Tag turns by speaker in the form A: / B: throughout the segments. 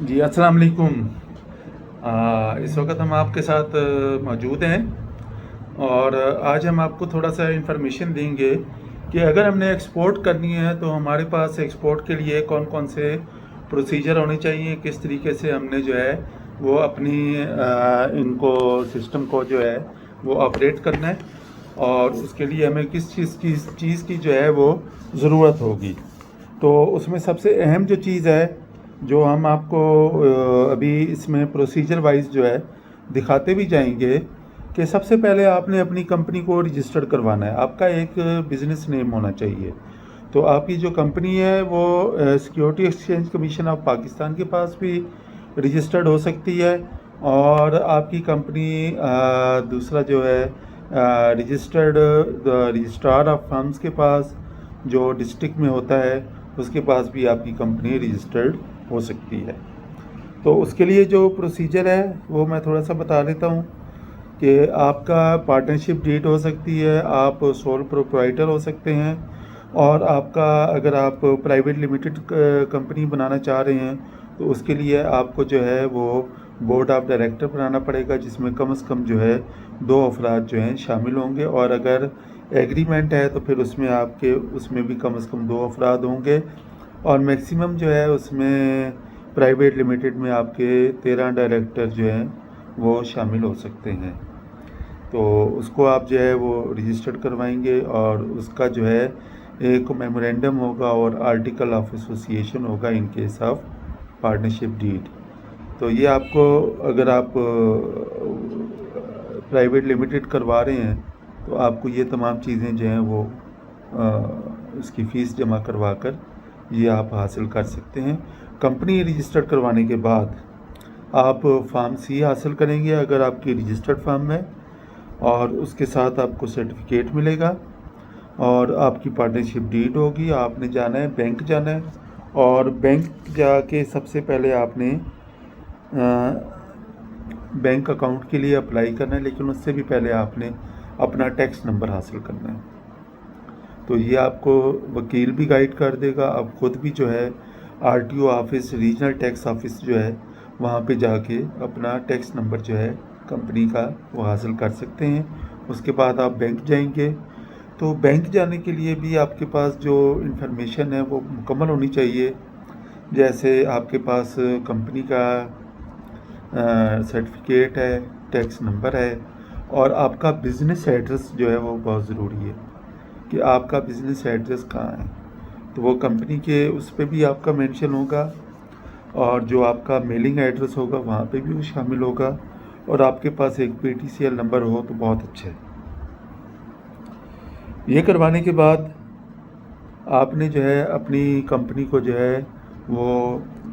A: जी, अस्सलाम वालेकुम। इस वक्त हम आपके साथ मौजूद हैं और आज हम आपको थोड़ा सा इन्फॉर्मेशन देंगे कि अगर हमने एक्सपोर्ट करनी है तो हमारे पास एक्सपोर्ट के लिए कौन कौन से प्रोसीजर होने चाहिए, किस तरीके से हमने जो है वो अपनी इनको सिस्टम को जो है वो ऑपरेट करना है और उसके लिए हमें किस चीज़ की जो है वो ज़रूरत होगी। तो उसमें सबसे अहम जो चीज़ है जो हम आपको अभी इसमें प्रोसीजर वाइज जो है दिखाते भी जाएंगे कि सबसे पहले आपने अपनी कंपनी को रजिस्टर्ड करवाना है। आपका एक बिज़नेस नेम होना चाहिए। तो आपकी जो कंपनी है वो security exchange commission of Pakistan के पास भी रजिस्टर्ड हो सकती है और आपकी कंपनी दूसरा जो है रजिस्टर्ड रजिस्ट्रार ऑफ फर्म्स के पास जो डिस्ट्रिक्ट में होता है उसके पास भी आपकी कंपनी रजिस्टर्ड हो सकती है। तो उसके लिए जो प्रोसीजर है वो मैं थोड़ा सा बता देता हूँ कि आपका पार्टनरशिप डीड हो सकती है, आप सोल प्रोप्राइटर हो सकते हैं और आपका अगर आप प्राइवेट लिमिटेड कंपनी बनाना चाह रहे हैं तो उसके लिए आपको जो है वो बोर्ड ऑफ डायरेक्टर बनाना पड़ेगा जिसमें कम से कम जो है 2 अफराद जो हैं शामिल होंगे और अगर एग्रीमेंट है तो फिर उसमें भी कम से कम 2 अफराद होंगे और मैक्सिमम जो है उसमें प्राइवेट लिमिटेड में आपके 13 डायरेक्टर जो हैं वो शामिल हो सकते हैं। तो उसको आप जो है वो रजिस्टर्ड करवाएंगे और उसका जो है एक मेमोरेंडम होगा और आर्टिकल ऑफ एसोसिएशन होगा in case of partnership deed. तो ये आपको अगर आप प्राइवेट लिमिटेड करवा रहे हैं तो आपको ये तमाम चीज़ें जो हैं वो उसकी फ़ीस जमा करवा कर ये आप हासिल कर सकते हैं। कंपनी रजिस्टर्ड करवाने के बाद आप फार्म सी हासिल करेंगे अगर आपकी रजिस्टर्ड फार्म है और उसके साथ आपको सर्टिफिकेट मिलेगा और आपकी पार्टनरशिप डीड होगी। आपने जाना है बैंक जाना है और बैंक जाके सबसे पहले आपने बैंक अकाउंट के लिए अप्लाई करना है, लेकिन उससे भी पहले आपने अपना टैक्स नंबर हासिल करना है। तो ये आपको वकील भी गाइड कर देगा। आप खुद भी जो है RTO office, regional tax office जो है वहाँ पे जाके अपना टैक्स नंबर जो है कंपनी का वो हासिल कर सकते हैं। उसके बाद आप बैंक जाएंगे। तो बैंक जाने के लिए भी आपके पास जो इन्फॉर्मेशन है वो मुकम्मल होनी चाहिए, जैसे आपके पास कंपनी का सर्टिफिकेट है, टैक्स नंबर है और आपका बिज़नेस एड्रेस जो है वो बहुत ज़रूरी है कि आपका बिज़नेस एड्रेस कहाँ है। तो वो कंपनी के उस पर भी आपका मेंशन होगा और जो आपका मेलिंग एड्रेस होगा वहाँ पे भी वो शामिल होगा और आपके पास एक PTCL नंबर हो तो बहुत अच्छा है। ये करवाने के बाद आपने जो है अपनी कंपनी को जो है वो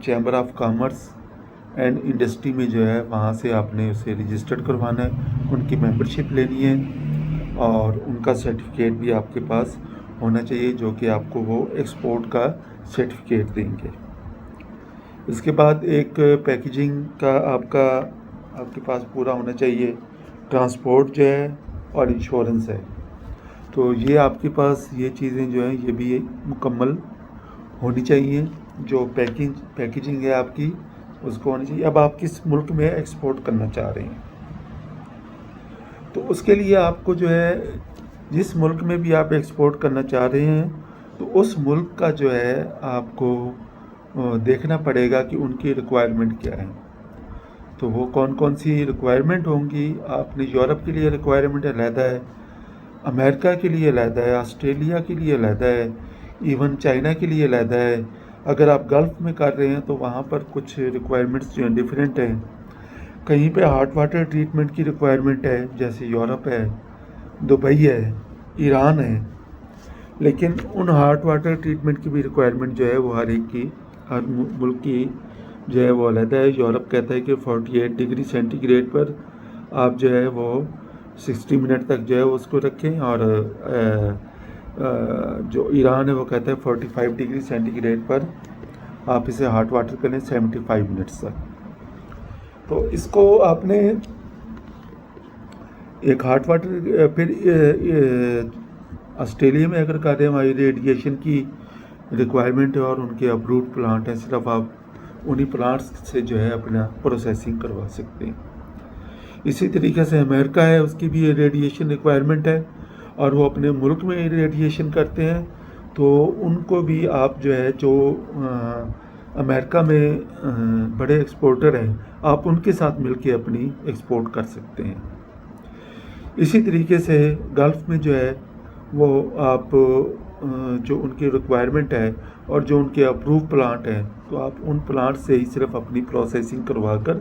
A: chamber of commerce and industry में जो है वहाँ से आपने उसे रजिस्टर्ड करवाना है, उनकी मेंबरशिप लेनी है और उनका सर्टिफिकेट भी आपके पास होना चाहिए जो कि आपको वो एक्सपोर्ट का सर्टिफिकेट देंगे। इसके बाद एक पैकेजिंग का आपके पास पूरा होना चाहिए, ट्रांसपोर्ट जो है और इंश्योरेंस है। तो ये आपके पास ये चीज़ें जो हैं ये भी मुकम्मल होनी चाहिए। जो पैकेजिंग है आपकी उसको होनी चाहिए। अब आप किस मुल्क में एक्सपोर्ट करना चाह रहे हैं तो उसके लिए आपको जो है जिस मुल्क में भी आप एक्सपोर्ट करना चाह रहे हैं तो उस मुल्क का जो है आपको देखना पड़ेगा कि उनकी रिक्वायरमेंट क्या है। तो वो कौन कौन सी रिक्वायरमेंट होंगी। आपने यूरोप के लिए रिक्वायरमेंट अलहदा है, अमेरिका के लिए अलहदा है, ऑस्ट्रेलिया के लिए अलहदा है, इवन चाइना के लिए अलहदा है। अगर आप गल्फ़ में कर रहे हैं तो वहाँ पर कुछ रिक्वायरमेंट्स जो हैं डिफरेंट हैं। कहीं पे हॉट वाटर ट्रीटमेंट की रिक्वायरमेंट है जैसे यूरोप है, दुबई है, ईरान है, लेकिन उन हॉट वाटर ट्रीटमेंट की भी रिक्वायरमेंट जो है वो हर मुल्क की जो है वो अलग है। यूरोप कहता है कि 48 डिग्री सेंटीग्रेड पर आप जो है वो 60 मिनट तक जो है उसको रखें और जो ईरान है वो कहता है 45 डिग्री सेंटीग्रेड पर आप इसे हॉट वाटर करें 75 मिनट्स तक। तो इसको आपने एक हॉट वाटर फिर ऑस्ट्रेलिया में अगर कर रहे हैं हमारी रेडिएशन की रिक्वायरमेंट है और उनके अप्रूव्ड प्लांट है, सिर्फ आप उन्हीं प्लांट्स से जो है अपना प्रोसेसिंग करवा सकते हैं। इसी तरीके से अमेरिका है, उसकी भी रेडिएशन रिक्वायरमेंट है और वो अपने मुल्क में रेडिएशन करते हैं, तो उनको भी आप जो है जो अमेरिका में बड़े एक्सपोर्टर हैं, आप उनके साथ मिलके अपनी एक्सपोर्ट कर सकते हैं। इसी तरीके से गल्फ़ में जो है वो आप जो उनकी रिक्वायरमेंट है और जो उनके अप्रूव प्लांट हैं, तो आप उन प्लांट से ही सिर्फ अपनी प्रोसेसिंग करवा कर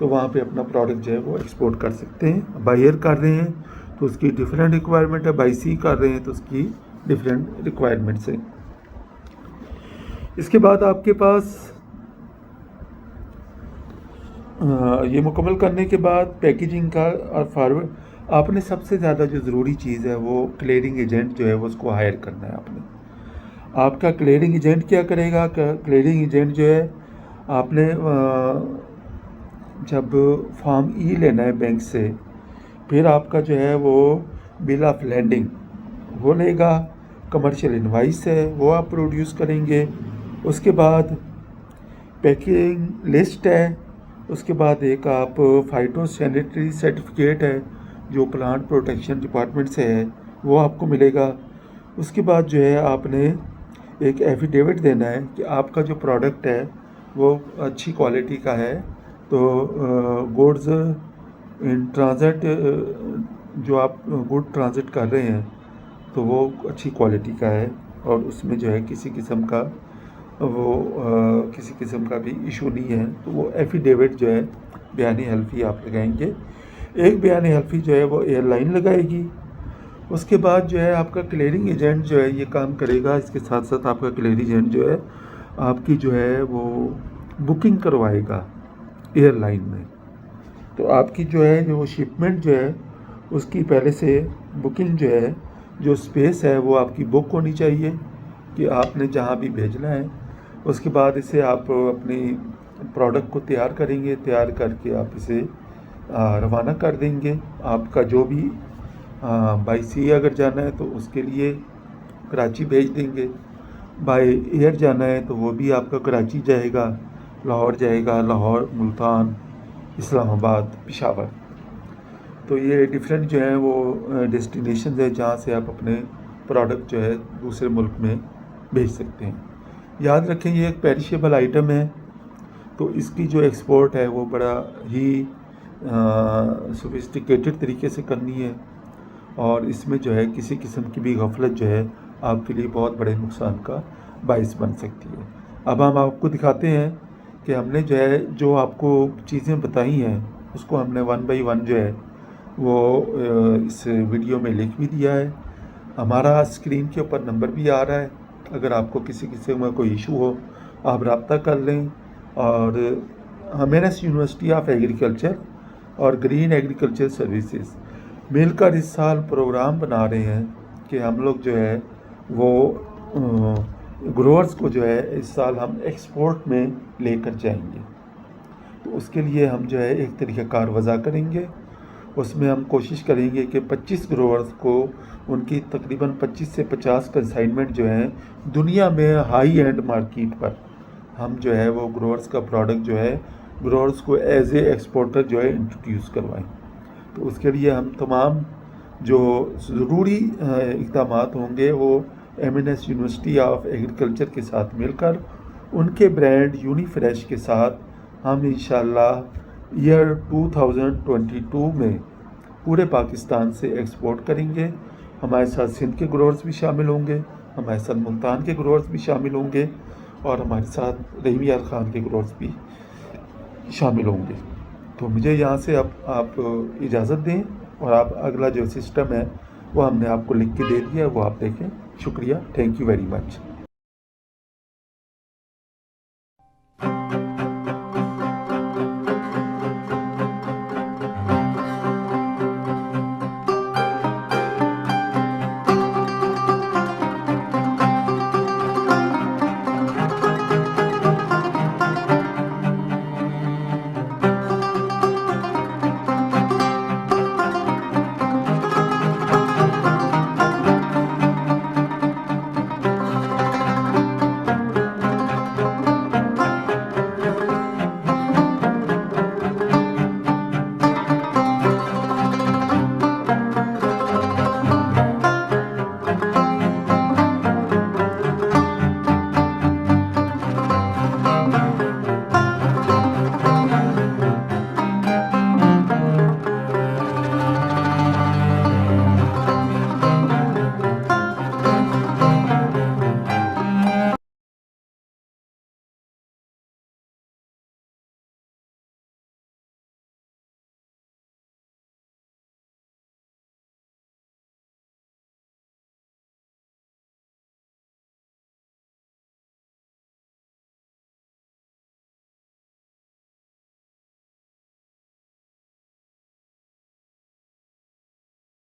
A: तो वहाँ पे अपना प्रोडक्ट जो है वो एक्सपोर्ट कर सकते हैं। बाय एयर कर रहे हैं तो उसकी डिफरेंट रिक्वायरमेंट है, बाय सी कर रहे हैं तो उसकी डिफरेंट रिक्वायरमेंट्स हैं। इसके बाद आपके पास ये मुकम्मल करने के बाद पैकेजिंग का और फॉरवर्ड, आपने सबसे ज़्यादा जो ज़रूरी चीज़ है वो क्लियरिंग एजेंट जो है वो उसको हायर करना है आपने। आपका क्लियरिंग एजेंट क्या करेगा? क्लियरिंग एजेंट जो है आपने जब फॉर्म ई लेना है बैंक से, फिर आपका जो है वो बिल ऑफ लैंडिंग वो लेगा, कमर्शियल इनवाइस है वो आप प्रोड्यूस करेंगे, उसके बाद पैकिंग लिस्ट है, उसके बाद एक आप फाइटो सैनिटरी सर्टिफिकेट है जो प्लांट प्रोटेक्शन डिपार्टमेंट से है वो आपको मिलेगा। उसके बाद जो है आपने एक एफिडेविट देना है कि आपका जो प्रोडक्ट है वो अच्छी क्वालिटी का है, तो गुड्स इन ट्रांजिट जो आप गुड ट्रांजिट कर रहे हैं तो वो अच्छी क्वालिटी का है और उसमें जो है किसी किस्म का किसी किस्म का भी इशू नहीं है, तो वो एफिडेविट जो है बयानी हल्फी आप लगाएंगे। एक बयानी हल्फी जो है वो एयरलाइन लगाएगी। उसके बाद जो है आपका क्लियरिंग एजेंट जो है ये काम करेगा, इसके साथ साथ आपका क्लियरिंग एजेंट जो है आपकी जो है वो बुकिंग करवाएगा एयरलाइन में। तो आपकी जो है जो शिपमेंट जो है उसकी पहले से बुकिंग जो है, जो स्पेस है वो आपकी बुक होनी चाहिए कि आपने जहाँ भी भेजना है। उसके बाद इसे आप अपनी प्रोडक्ट को तैयार करेंगे, तैयार करके आप इसे रवाना कर देंगे। आपका जो भी बाई सी अगर जाना है तो उसके लिए कराची भेज देंगे, बाय एयर जाना है तो वो भी आपका कराची जाएगा, लाहौर जाएगा, लाहौर, मुल्तान, इस्लामाबाद, पेशावर। तो ये डिफरेंट जो है वो डेस्टिनेशन है जहाँ से आप अपने प्रोडक्ट जो है दूसरे मुल्क में भेज सकते हैं। याद रखें ये एक पेरिशेबल आइटम है, तो इसकी जो एक्सपोर्ट है वो बड़ा ही सोफिस्टिकेटेड तरीके से करनी है और इसमें जो है किसी किस्म की भी गफलत जो है आपके लिए बहुत बड़े नुकसान का बाइस बन सकती है। अब हम आपको दिखाते हैं कि हमने जो है जो आपको चीज़ें बताई हैं उसको हमने 1 बाई 1 जो है वो इस वीडियो में लिख भी दिया है। हमारा स्क्रीन के ऊपर नंबर भी आ रहा है, अगर आपको किसी किस्म में कोई इशू हो आप रब्ता कर लें। और एमएनएस यूनिवर्सिटी ऑफ एग्रीकल्चर और ग्रीन एग्रीकल्चर सर्विसेज मिलकर इस साल प्रोग्राम बना रहे हैं कि हम लोग जो है वो ग्रोअर्स को जो है इस साल हम एक्सपोर्ट में लेकर जाएंगे। तो उसके लिए हम जो है एक तरीक़ाकार वज़ा करेंगे, उसमें हम कोशिश करेंगे कि 25 ग्रोअर्स को उनकी तकरीबन 25 से 50 कंसाइनमेंट जो हैं दुनिया में हाई एंड मार्केट पर हम जो है वो ग्रोअर्स का प्रोडक्ट जो है ग्रोअर्स को एज ए एक्सपोर्टर जो है इंट्रोड्यूस करवाएं। तो उसके लिए हम तमाम जो ज़रूरी इक़दाम होंगे वो एमएनएस यूनिवर्सिटी ऑफ एग्रीकल्चर के साथ मिलकर उनके ब्रांड यूनिफ्रेश के साथ हम इंशाल्लाह ईयर 2022 में पूरे पाकिस्तान से एक्सपोर्ट करेंगे। हमारे साथ सिंध के ग्रोअर्स भी शामिल होंगे, हमारे साथ मुल्तान के ग्रोअर्स भी शामिल होंगे और हमारे साथ रहीम यार ख़ान के ग्रोअर्स भी शामिल होंगे। तो मुझे यहाँ से अब आप इजाज़त दें और आप अगला जो सिस्टम है वो हमने आपको लिख के दे दिया, वो आप देखें। शुक्रिया, थैंक यू वेरी मच।